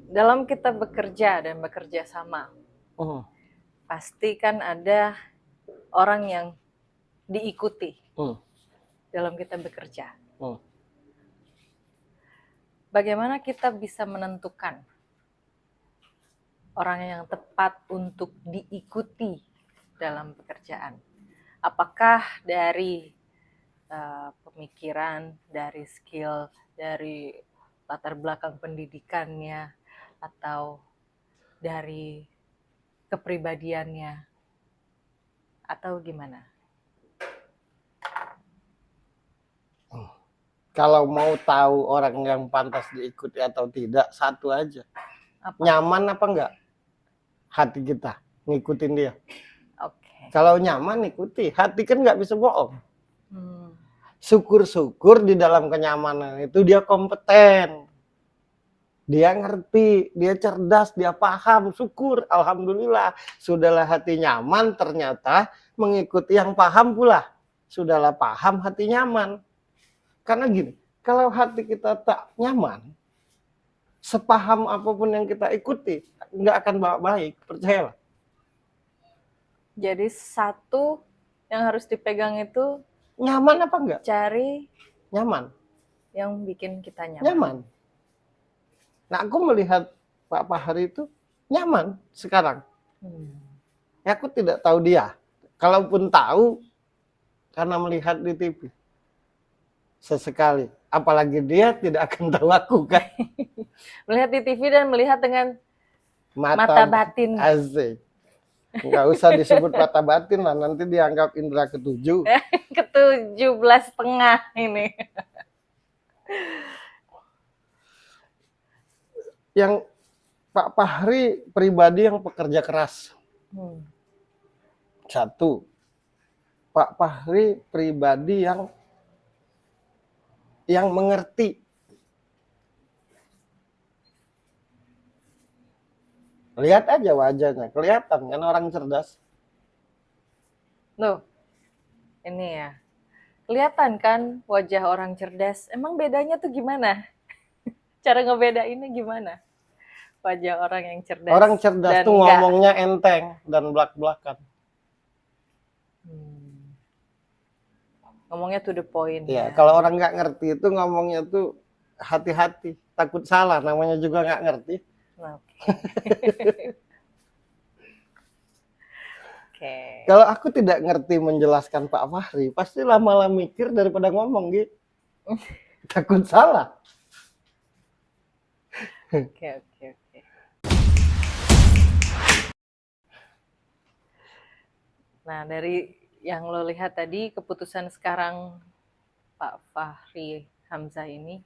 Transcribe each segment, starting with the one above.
dalam kita bekerja dan bekerja sama, Hmm. pasti kan ada orang yang diikuti Hmm. dalam kita bekerja. Hmm. Bagaimana kita bisa menentukan orang yang tepat untuk diikuti dalam pekerjaan? Apakah dari pemikiran, dari skill, dari latar belakang pendidikannya, atau dari kepribadiannya, atau gimana? Kalau mau tahu orang yang pantas diikuti atau tidak, satu aja. Apa? Nyaman apa enggak hati kita ngikutin dia? Oke. Kalau nyaman ikuti, hati kan nggak bisa bohong. Hmm. Syukur-syukur di dalam kenyamanan itu dia kompeten. Dia ngerti, dia cerdas, dia paham, syukur, alhamdulillah. Sudahlah hati nyaman, ternyata mengikuti yang paham pula. Sudahlah paham, hati nyaman. Karena gini, kalau hati kita tak nyaman, sepaham apapun yang kita ikuti, nggak akan baik, percayalah. Jadi satu yang harus dipegang itu Nyaman apa enggak? cari Nyaman. yang bikin kita nyaman. Nyaman. Nah, aku melihat Pak Fahri itu nyaman sekarang. Ya, aku tidak tahu dia. Kalaupun tahu, karena melihat di TV. Sesekali. Apalagi dia tidak akan tahu aku kan. Melihat di TV dan melihat dengan mata batin. Asik. Nggak usah disebut mata batin lah, nanti dianggap indera ketujuh. Ke-17,5 ini. Yang Pak Fahri pribadi yang pekerja keras. Satu. Pak Fahri pribadi yang mengerti. Lihat aja wajahnya, kelihatan kan orang cerdas. Loh, ini ya. Kelihatan kan wajah orang cerdas. Emang bedanya tuh gimana? Cara ngebedainnya gimana? Wajah orang yang cerdas. Orang cerdas tuh ngomongnya enteng dan belak-belakan. Ngomongnya to the point. Ya, kalau orang nggak ngerti itu ngomongnya tuh hati-hati, takut salah, namanya juga nggak ngerti. Okay. Kalau aku tidak ngerti menjelaskan Pak Fahri, pasti lama-lama mikir daripada ngomong gitu. Takut salah. Oke. Nah, dari yang lo lihat tadi, keputusan sekarang Pak Fahri Hamzah ini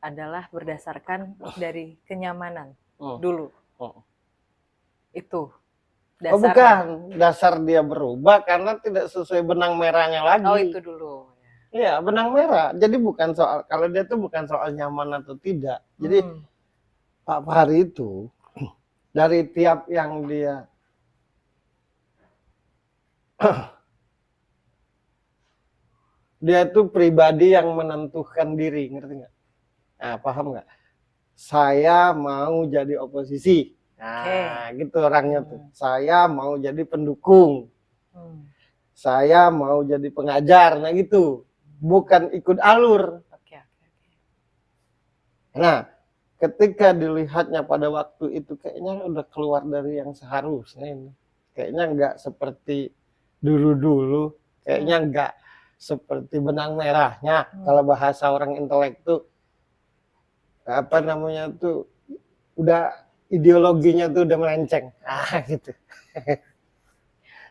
adalah berdasarkan dari kenyamanan dulu. Itu dasar. Oh bukan, dasar dia berubah karena tidak sesuai benang merahnya lagi. Oh itu dulu. Iya, benang merah. Jadi bukan soal, kalau dia tuh bukan soal nyaman atau tidak. Jadi Pak Fahri itu dari tiap yang dia dia itu pribadi yang menentukan diri, ngerti nggak? Nah, paham nggak? Saya mau jadi oposisi. Nah, gitu orangnya tuh. Saya mau jadi pendukung. Saya mau jadi pengajar, nah gitu. Bukan ikut alur. Nah, ketika dilihatnya pada waktu itu kayaknya udah keluar dari yang seharusnya ini. Kayaknya nggak seperti dulu-dulu. Kayaknya nggak seperti benang merahnya. Kalau bahasa orang intelek tuh apa namanya tuh udah ideologinya tuh udah melenceng. Gitu.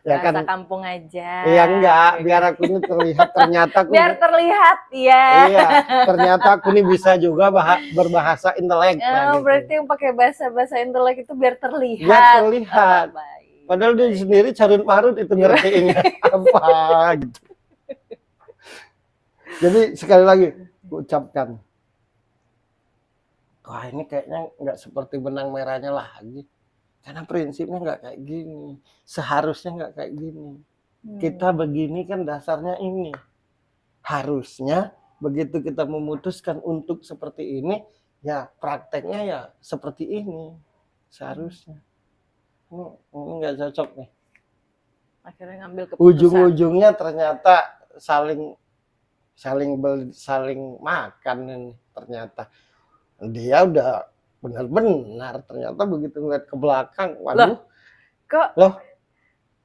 Ya bahasa kan kampung aja. Iya enggak, biar aku ini terlihat ternyata aku biar terlihat ya. Iya, ternyata aku ini bisa juga berbahasa intelek. Oh, gitu. Berarti yang pakai bahasa intelek itu biar terlihat. Biar terlihat. Padahal dia sendiri carut marut itu ngertiinnya apa gitu. Jadi sekali lagi ucapkan, wah ini kayaknya nggak seperti benang merahnya lagi. Karena prinsipnya nggak kayak gini. Seharusnya nggak kayak gini. Kita begini kan dasarnya ini. Harusnya begitu kita memutuskan untuk seperti ini, Ya prakteknya ya seperti ini seharusnya. Ini nggak cocok nih. Akhirnya ngambil keputusan. Ujung-ujungnya ternyata saling makan ini ternyata. Dia udah benar-benar, ternyata begitu ngeliat ke belakang, waduh, Kok loh,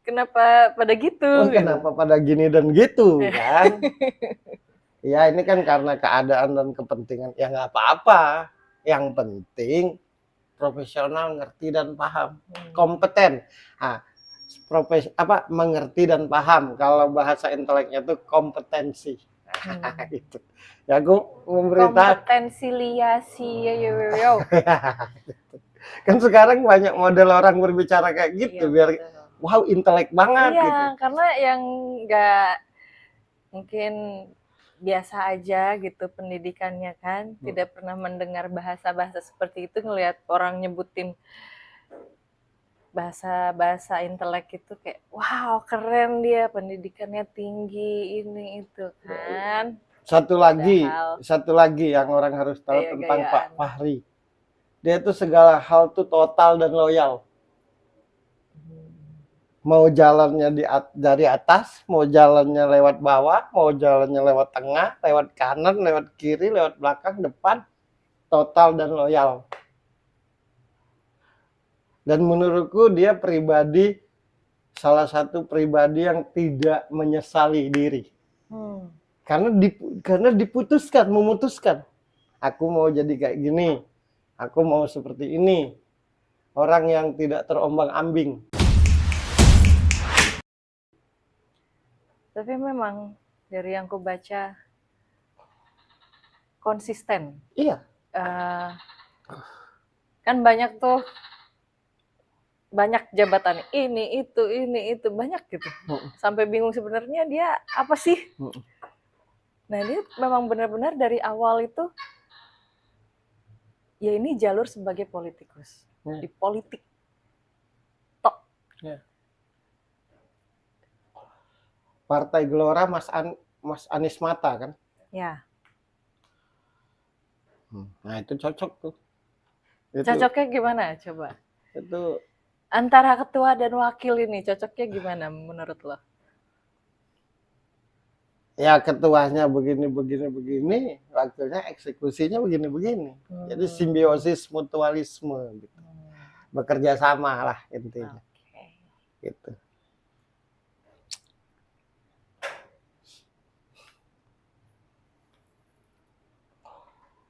kenapa pada gitu? oh, gitu. kenapa pada gini dan gitu kan? Ya ini kan karena keadaan dan kepentingan, ya nggak apa-apa. Yang penting profesional, ngerti dan paham, kompeten. Nah, mengerti dan paham. Kalau bahasa inteleknya itu kompetensi. Itu. Ya aku memberitahu. Kompetensi liasi yo. Kan sekarang banyak model orang berbicara kayak gitu, Iya, biar betul. wow intelek banget Iya, gitu. karena yang nggak mungkin biasa aja gitu pendidikannya kan, tidak pernah mendengar bahasa-bahasa seperti itu, ngelihat orang nyebutin bahasa-bahasa intelek itu kayak wow keren dia, pendidikannya tinggi ini itu kan. Satu lagi yang orang harus tahu tentang Pak Fahri. Dia tuh segala hal tuh total dan loyal. Mau jalannya dari atas, mau jalannya lewat bawah, mau jalannya lewat tengah, lewat kanan, lewat kiri, lewat belakang, depan, total dan loyal. Dan menurutku dia salah satu pribadi yang tidak menyesali diri. Karena memutuskan. Aku mau jadi kayak gini. Aku mau seperti ini. Orang yang tidak terombang-ambing. Tapi memang dari yang ku baca konsisten. Iya. Kan banyak tuh, banyak jabatan ini itu banyak gitu. Sampai bingung sebenarnya dia apa sih? Nah dia memang benar-benar dari awal itu ya ini jalur sebagai politikus di politik tok. Partai Gelora Mas Anies Mata kan? Ya. Nah itu cocok tuh. Cocoknya gimana coba? Itu antara ketua dan wakil ini cocoknya gimana menurut lo? Ya ketuanya begini, wakilnya eksekusinya begini. Jadi simbiosis mutualisme gitu. Bekerja sama lah intinya. Gitu.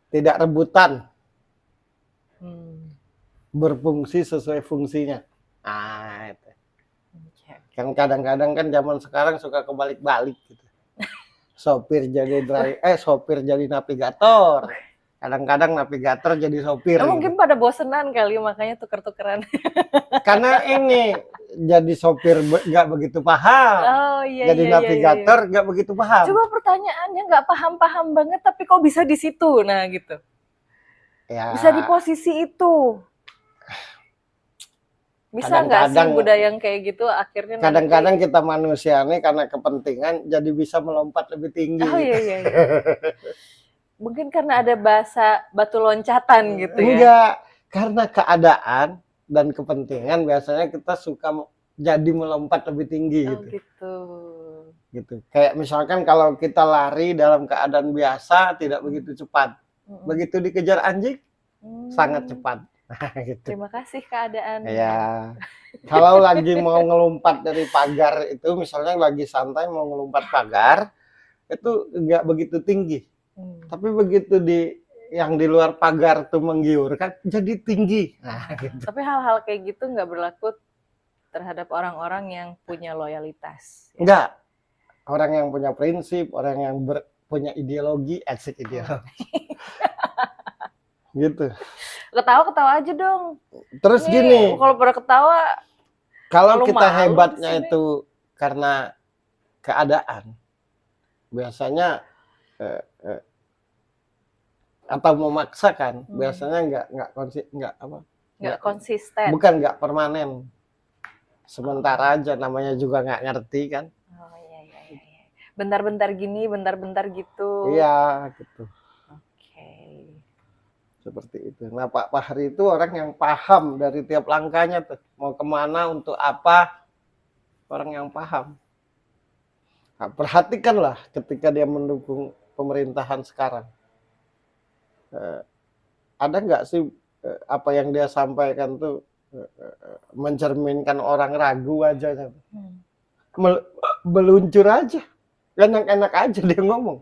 Tidak rebutan. Berfungsi sesuai fungsinya. Ah, itu. Kan kadang-kadang kan zaman sekarang suka kebalik-balik gitu. Sopir jadi navigator. Kadang-kadang navigator jadi sopir. Mungkin pada bosenan kali makanya tuker-tukeran. Karena ini jadi sopir nggak begitu paham. Oh iya. Jadi navigator nggak begitu paham. Coba pertanyaannya nggak paham-paham banget tapi kok bisa di situ, nah gitu. Ya. Bisa di posisi itu. Bisa nggak sih budaya yang kayak gitu akhirnya? Kadang-kadang kita manusia nih karena kepentingan jadi bisa melompat lebih tinggi. Oh iya. Mungkin karena ada bahasa batu loncatan gitu ya? Enggak, karena keadaan dan kepentingan biasanya kita suka jadi melompat lebih tinggi gitu. Gitu. Kayak misalkan kalau kita lari dalam keadaan biasa tidak begitu cepat. Begitu dikejar anjing sangat cepat. Gitu. Terima kasih keadaan. Ya. Kalau lagi mau ngelompat dari pagar itu misalnya lagi santai mau ngelompat pagar itu enggak begitu tinggi. Tapi begitu yang di luar pagar tuh menggiurkan jadi tinggi. Nah, gitu. Tapi hal-hal kayak gitu nggak berlaku terhadap orang-orang yang punya loyalitas. Ya? Enggak. Orang yang punya prinsip, orang yang punya ideologi, asik ideologi. Gitu. Ketawa aja dong. Terus ini, gini. Kalau pada ketawa. Kalau kita hebatnya itu karena keadaan, biasanya atau memaksakan, biasanya nggak konsisten. Bukan nggak permanen. Sementara aja, namanya juga nggak ngerti kan. Oh iya. Bentar-bentar gini, bentar-bentar gitu. Iya gitu. Oke. Seperti itu. Nah, Pak Fahri itu orang yang paham dari tiap langkahnya tuh. Mau kemana, untuk apa, orang yang paham. Nah, perhatikanlah ketika dia mendukung pemerintahan sekarang. Ada nggak sih apa yang dia sampaikan tuh mencerminkan orang ragu aja. Meluncur aja. Enak-enak aja dia ngomong.